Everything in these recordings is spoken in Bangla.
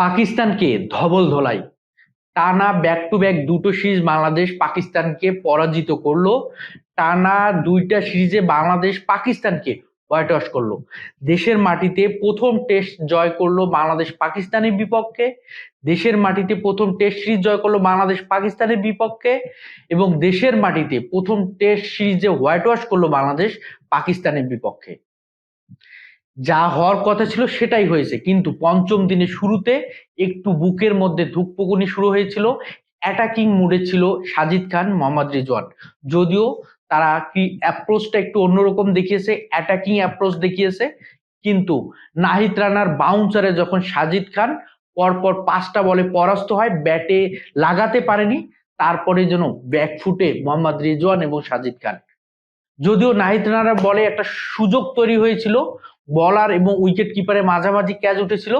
পাকিস্তানকে ধবল ধলাই টানা ব্যাক টু ব্যাক দুটো সিরিজ বাংলাদেশ পাকিস্তানকে পরাজিত করলো। টানা দুইটা সিরিজে বাংলাদেশ পাকিস্তানকে হোয়াইট ওয়াশ করলো। দেশের মাটিতে প্রথম টেস্ট জয় করলো বাংলাদেশ পাকিস্তানের বিপক্ষে। দেশের মাটিতে প্রথম টেস্ট সিরিজ জয় করলো বাংলাদেশ পাকিস্তানের বিপক্ষে এবং দেশের মাটিতে প্রথম টেস্ট সিরিজে হোয়াইট ওয়াশ করলো বাংলাদেশ পাকিস্তানের বিপক্ষে। যা হওয়ার কথা ছিল সেটাই হয়েছে, কিন্তু পঞ্চম দিনের শুরুতে একটু বুকের মধ্যে ধুকপুকুনি শুরু হয়েছিল। অ্যাটাকিং মুডে ছিল সাজিদ খান, মোহাম্মদ রিজওয়ান। যদিও তারা কি অ্যাপ্রোচটা একটু অন্যরকম দেখিয়েছে, অ্যাটাকিং অ্যাপ্রোচ দেখিয়েছে, কিন্তু নাহিদ রানার বাউন্সারে যখন সাজিদ খান পরপর 5টা বলে পরাস্ত হয়, ব্যাটে লাগাতে পারেনি, তারপরে যেন ব্যাকফুটে মোহাম্মদ রিজওয়ান এবং সাজিদ খান। যদিও নাহিদ রানার বলে একটা সুযোগ তৈরি হয়েছিল, বলার এবং উইকেট কিপারের মাঝামাঝি ক্যাচ উঠেছিল,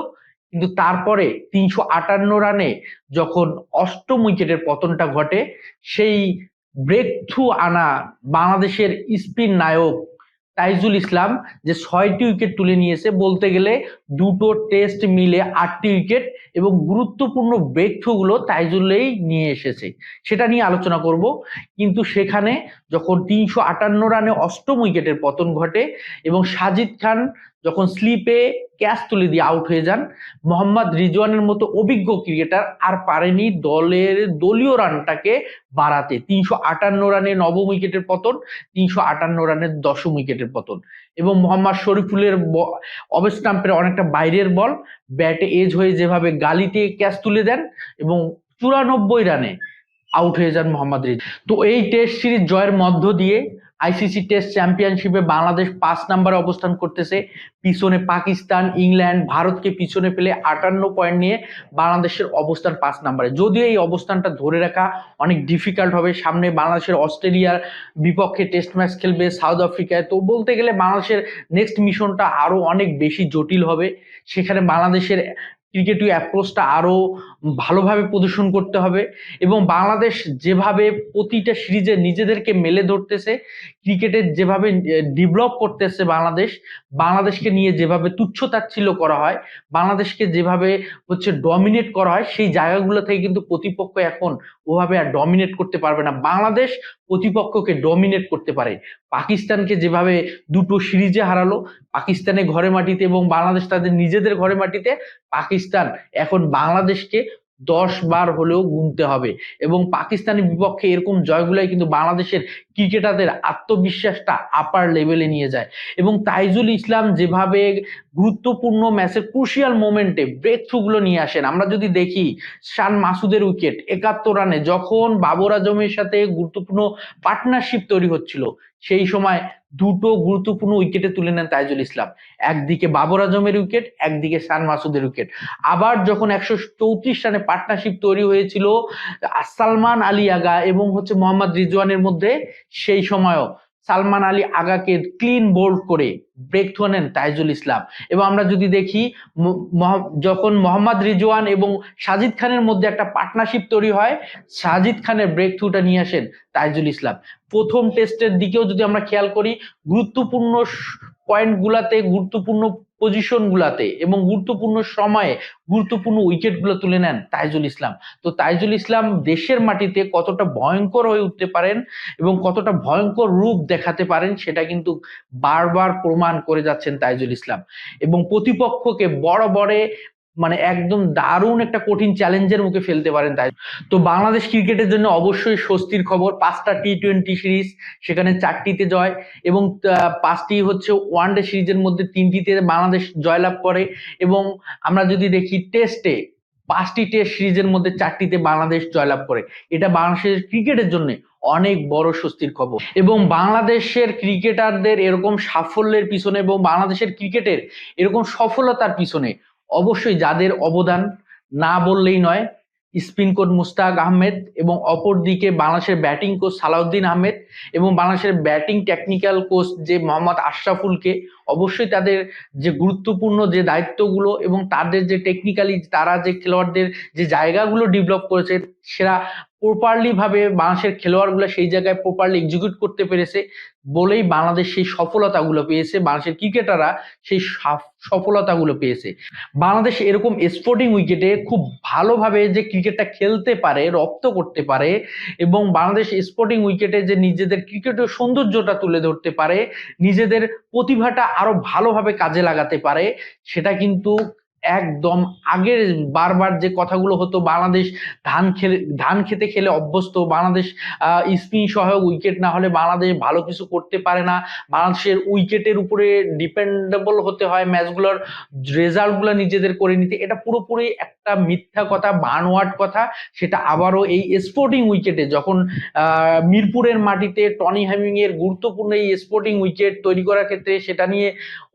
কিন্তু তারপরে 358 রানে যখন অষ্টম উইকেটের পতনটা ঘটে, সেই ব্রেক থ্রু আনা বাংলাদেশের স্পিন নায়ক তাইজুল ইসলাম যে 6টি উইকেট তুলে নিয়েছে, বলতে গেলে দুটো টেস্ট মিলে 8টি উইকেট, এবং গুরুত্বপূর্ণ ব্রেক থ্রু গুলো তাইজুলেই নিয়ে এসেছে, সেটা নিয়ে আলোচনা করব। কিন্তু সেখানে যখন 358 রানে অষ্টম উইকেটের পতন ঘটে এবং সাজিদ খান যখন স্লিপে ক্যাচ তুলে দিয়ে আউট হয়ে যান, মোহাম্মদ রিজওয়ানের মতো অভিজ্ঞ ক্রিকেটার আর পারেনি দলীয় রানটাকে বাড়াতে। 358 রানে নবম উইকেটের পতন, 358 রানের দশম উইকেটের পতন, এবং মোহাম্মদ শরীফুলের অফ স্টাম্পের অনেকটা বাইরের বল ব্যাটে এজ হয়ে যেভাবে গালিতে ক্যাচ তুলে দেন এবং 94 রানে আউট হয়ে যান মোহাম্মদ রিজওয়ান। তো এই টেস্ট সিরিজ জয়ের মধ্য দিয়ে আইসিসি টেস্ট চ্যাম্পিয়নশিপে বাংলাদেশ 5 নম্বরে অবস্থান করতেছে। পিছনে পাকিস্তান, ইংল্যান্ড, ভারতকে পিছনে ফেলে 58 পয়েন্ট নিয়ে বাংলাদেশের অবস্থান 5 নম্বরে। যদিও এই অবস্থানটা ধরে রাখা অনেক ডিফিকাল্ট হবে, সামনে বাংলাদেশের অস্ট্রেলিয়ার বিপক্ষে টেস্ট ম্যাচ খেলবে সাউথ আফ্রিকায়, তো বলতে গেলে বাংলাদেশের নেক্সট মিশনটা আরো অনেক বেশি জটিল হবে। সেখানে বাংলাদেশের ক্রিকেট অ্যাপ্রোচটা আরো ভালোভাবে প্রদর্শন করতে হবে, এবং বাংলাদেশ যেভাবে প্রতিটা সিরিজে নিজেদেরকে মেলে ধরতেছে, ক্রিকেটের যেভাবে ডেভেলপ করতেছে বাংলাদেশকে নিয়ে যেভাবে তুচ্ছ-তাচ্ছিল্য করা হয়, বাংলাদেশকে যেভাবে ডমিনেট করা হয়, সেই জায়গাগুলো থেকে কিন্তু প্রতিপক্ষ এখন ওভাবে আর ডমিনেট করতে পারবে না। বাংলাদেশ প্রতিপক্ষকে ডমিনেট করতে পারে। পাকিস্তানকে যেভাবে দুটো সিরিজে হারালো পাকিস্তানের ঘরে মাটিতে এবং বাংলাদেশ তাদের নিজেদের ঘরে মাটিতে, পাকিস্তান এখন বাংলাদেশকে 10 বার হলেও গুনতে হবে, এবং পাকিস্তানের বিপক্ষে এরকম জয়গুলাই কিন্তু বাংলাদেশের ক্রিকেটারদের আত্মবিশ্বাসটা আপার লেভেলে নিয়ে যায়। এবং তাইজুল ইসলাম যেভাবে গুরুত্বপূর্ণ ম্যাচের ক্রুশিয়াল মোমেন্টে ব্রেক থ্রু গুলো নিয়ে আসেন, আমরা যদি দেখি শান মাসুদের উইকেট 71 রানে যখন বাবর আজমের সাথে গুরুত্বপূর্ণ পার্টনারশিপ তৈরি হচ্ছিল, সেই সময় দুটো গুরুত্বপূর্ণ উইকেটে তুলে নেন তাইজুল ইসলাম। একদিকে বাবর আজমের উইকেট, একদিকে শান মাসুদের উইকেট। আবার যখন 134 রানে পার্টনারশিপ তৈরি হয়েছিল সালমান আলী আগা এবং মোহাম্মদ রিজওয়ানের মধ্যে, সেই সময়ও সালমান আলী আগাকে ক্লিন বোল্ড করে ব্রেক থ্রু নেন তাইজুল ইসলাম। এবং আমরা যদি দেখি যখন মোহাম্মদ রিজওয়ান এবং সাজিদ খানের মধ্যে একটা পার্টনারশিপ তৈরি হয়, সাজিদ খানের ব্রেক থ্রুটা নিয়ে আসেন তাইজুল ইসলাম। প্রথম টেস্টের দিকেও যদি আমরা খেয়াল করি, গুরুত্বপূর্ণ পয়েন্ট গুলাতে, গুরুত্বপূর্ণ পজিশন গুলাতে এবং গুরুত্বপূর্ণ সময়ে গুরুত্বপূর্ণ উইকেট গুলো তুলে নেন তাইজুল ইসলাম। তো তাইজুল ইসলাম দেশের মাটিতে কতটা ভয়ঙ্কর হয়ে উঠতে পারেন এবং কতটা ভয়ঙ্কর রূপ দেখাতে পারেন, সেটা কিন্তু বারবার প্রমাণ করে যাচ্ছেন তাইজুল ইসলাম, এবং প্রতিপক্ষকে বড় একদম দারুণ একটা কঠিন চ্যালেঞ্জের মুখে ফেলতে পারেন তাই। তো বাংলাদেশ ক্রিকেটের জন্য অবশ্যই স্বস্তির খবর, 5টা টি-20 সিরিজ, সেখানে 4টিতে জয়, এবং 5টি ওয়ানডে সিরিজের মধ্যে 3টিতে বাংলাদেশ জয়লাভ করে। এবং আমরা যদি দেখি টেস্টে 5টি টেস্ট সিরিজের মধ্যে 4টিতে বাংলাদেশ জয়লাভ করে, এটা বাংলাদেশের ক্রিকেটের জন্য অনেক বড় স্বস্তির খবর। এবং বাংলাদেশের ক্রিকেটারদের এরকম সাফল্যের পিছনে এবং বাংলাদেশের ক্রিকেটের এরকম সফলতার পিছনে অবশ্যই যাদের অবদান না বললেই নয়, স্পিন কোচ মুস্তাক আহমেদ, এবং অপরদিকে বাংলাদেশের ব্যাটিং কোচ সালাউদ্দিন আহমেদ, এবং বাংলাদেশের ব্যাটিং টেকনিক্যাল কোচ যে মোহাম্মদ আশরাফুলকে অবশ্যই তাদের যে গুরুত্বপূর্ণ যে দায়িত্বগুলো এবং তাদের যে টেকনিক্যালি তারা যে খেলোয়াড়দের যে জায়গাগুলো ডেভেলপ করেছে সেরা প্রপারলি ভাবে বাংলাদেশের খেলোয়াড়গুলো সেই জায়গায় প্রপারলি এক্সিকিউট করতে পেরেছে বলেই বাংলাদেশ সেই সফলতাগুলো পেয়েছে, বাংলাদেশের ক্রিকেটাররা সেই সফলতাগুলো পেয়েছে। বাংলাদেশ এরকম স্পোর্টিং উইকেটে খুব ভালোভাবে যে ক্রিকেটটা খেলতে পারে, রপ্ত করতে পারে এবং বাংলাদেশ স্পোর্টিং উইকেটে যে নিজেদের ক্রিকেটের সৌন্দর্যটা তুলে ধরতে পারে, নিজেদের প্রতিভাটা আরো ভালোভাবে কাজে লাগাতে পারে, সেটা কিন্তু একদম আগের বারবার যে কথাগুলো হতো বাংলাদেশ ধান খেতে খেলে অভ্যস্ত, বাংলাদেশ স্পিন সহায়ক উইকেট না হলে বাংলাদেশ ভালো কিছু করতে পারে না, বাংলাদেশের উইকেটের উপরে ডিপেন্ডেবল হতে হয় ম্যাচগুলোর রেজাল্টগুলো নিজেদের করে নিতে, এটা পুরোপুরি একটা মিথ্যা কথা, বানোয়াট কথা। সেটা আবারও এই স্পোর্টিং উইকেটে যখন মিরপুরের মাটিতে টনি হ্যামিং এর গুরুত্বপূর্ণ এই স্পোর্টিং উইকেট তৈরি করার ক্ষেত্রে সেটা নিয়ে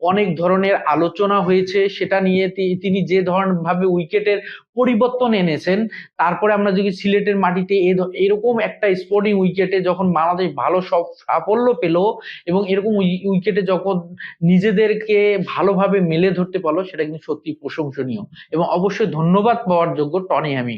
অনেক ধরনের আলোচনা হয়েছে, সেটা নিয়ে তিনি যে ধরনের ভাবে উইকেটের পরিবর্তন এনেছেন। তারপরে আমরা যদি সিলেটের মাটিতে এরকম একটা স্পোর্টিং উইকেটে যখন বাংলাদেশ ভালো সব সাফল্য পেল এবং এরকম উইকেটে যখন নিজেদেরকে ভালোভাবে মেলে ধরতে পারলো, সেটা কিন্তু সত্যি প্রশংসনীয় এবং অবশ্যই ধন্যবাদ পাওয়ার যোগ্য টনি হ্যামিং।